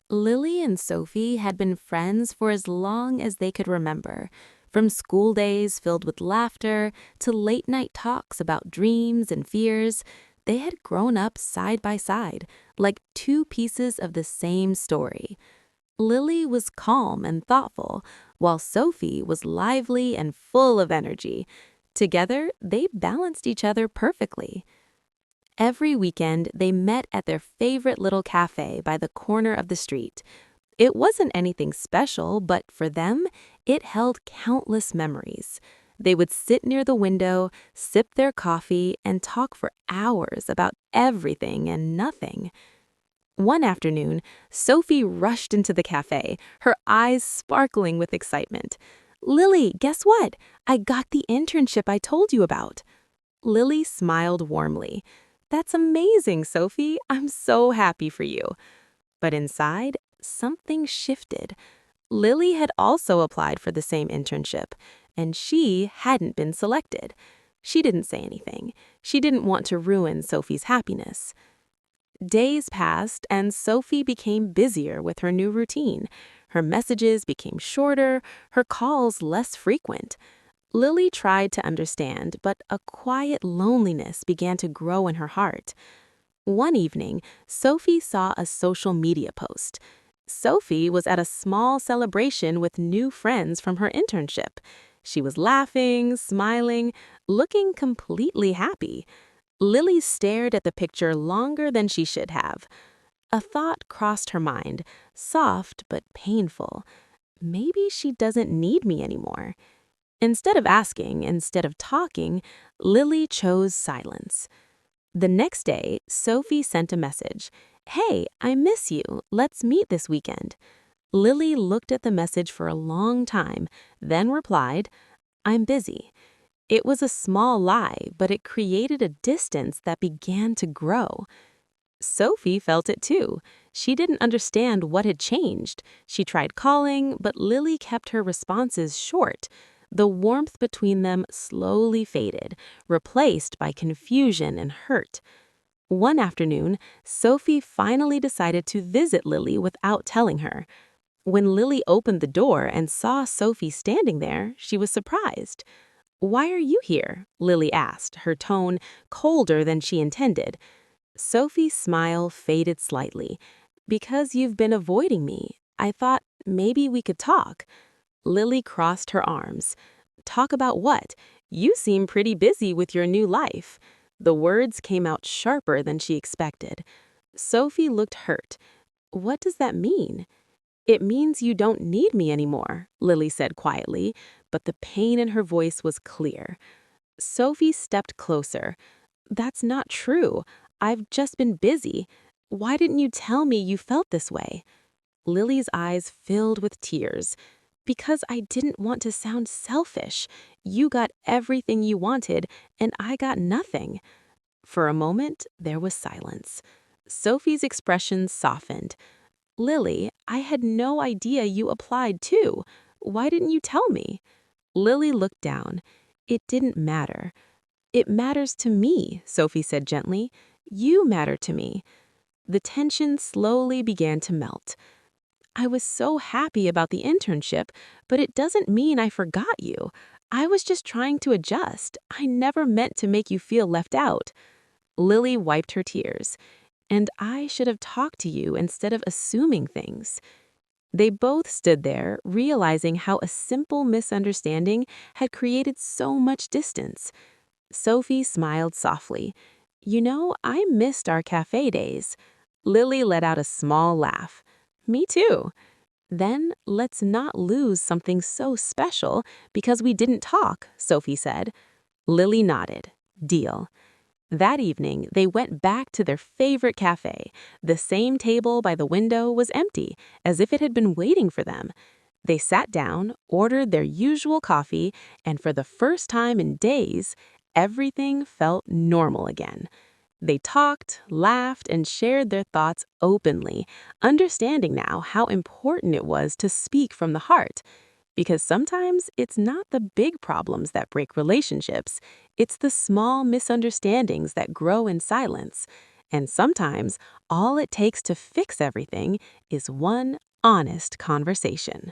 Lily and Sophie had been friends for as long as they could remember, from school days filled with laughter to late night talks about dreams and fears. They had grown up side by side, like two pieces of the same story. Lily was calm and thoughtful, while Sophie was lively and full of energy. Together, they balanced each other perfectly. Every weekend, they met at their favorite little cafe by the corner of the street. It wasn't anything special, but for them, it held countless memories. They would sit near the window, sip their coffee, and talk for hours about everything and nothing. One afternoon, Sophie rushed into the cafe, her eyes sparkling with excitement. "Lily, guess what? I got the internship I told you about." Lily smiled warmly. "That's amazing, Sophie. I'm so happy for you." But inside, something shifted. Lily had also applied for the same internship, and she hadn't been selected. She didn't say anything. She didn't want to ruin Sophie's happiness. Days passed, and Sophie became busier with her new routine. Her messages became shorter, her calls less frequent. Lily tried to understand, but a quiet loneliness began to grow in her heart. One evening, Sophie saw a social media post. Sophie was at a small celebration with new friends from her internship. She was laughing, smiling, looking completely happy. Lily stared at the picture longer than she should have. A thought crossed her mind, soft but painful. Maybe she doesn't need me anymore. Instead of talking, Lily chose silence. The next day, Sophie sent a message. "Hey, I miss you. Let's meet this weekend." Lily looked at the message for a long time, then replied, "I'm busy." It was a small lie, but it created a distance that began to grow. Sophie felt it too. She didn't understand what had changed. She tried calling, but Lily kept her responses short. The warmth between them slowly faded, replaced by confusion and hurt. One afternoon, Sophie finally decided to visit Lily without telling her. When Lily opened the door and saw Sophie standing there, she was surprised. "Why are you here?" Lily asked, her tone colder than she intended. Sophie's smile faded slightly. "Because you've been avoiding me. I thought maybe we could talk." Lily crossed her arms. "Talk about what? You seem pretty busy with your new life." The words came out sharper than she expected. Sophie looked hurt. "What does that mean?" "It means you don't need me anymore," Lily said quietly, but the pain in her voice was clear. Sophie stepped closer. "That's not true. I've just been busy. Why didn't you tell me you felt this way?" Lily's eyes filled with tears. "Because I didn't want to sound selfish. You got everything you wanted, and I got nothing." For a moment, there was silence. Sophie's expression softened. "Lily, I had no idea you applied too. Why didn't you tell me?" Lily looked down. "It didn't matter." "It matters to me," Sophie said gently. "You matter to me." The tension slowly began to melt. "I was so happy about the internship, but it doesn't mean I forgot you. I was just trying to adjust. I never meant to make you feel left out." Lily wiped her tears. "And I should have talked to you instead of assuming things." They both stood there, realizing how a simple misunderstanding had created so much distance. Sophie smiled softly. "You know, I missed our cafe days." Lily let out a small laugh. "Me too." "Then let's not lose something so special because we didn't talk," Sophie said. Lily nodded. "Deal." That evening, they went back to their favorite cafe. The same table by the window was empty, as if it had been waiting for them. They sat down, ordered their usual coffee, and for the first time in days, everything felt normal again. They talked, laughed, and shared their thoughts openly, understanding now how important it was to speak from the heart. Because sometimes it's not the big problems that break relationships, it's the small misunderstandings that grow in silence. And sometimes all it takes to fix everything is one honest conversation.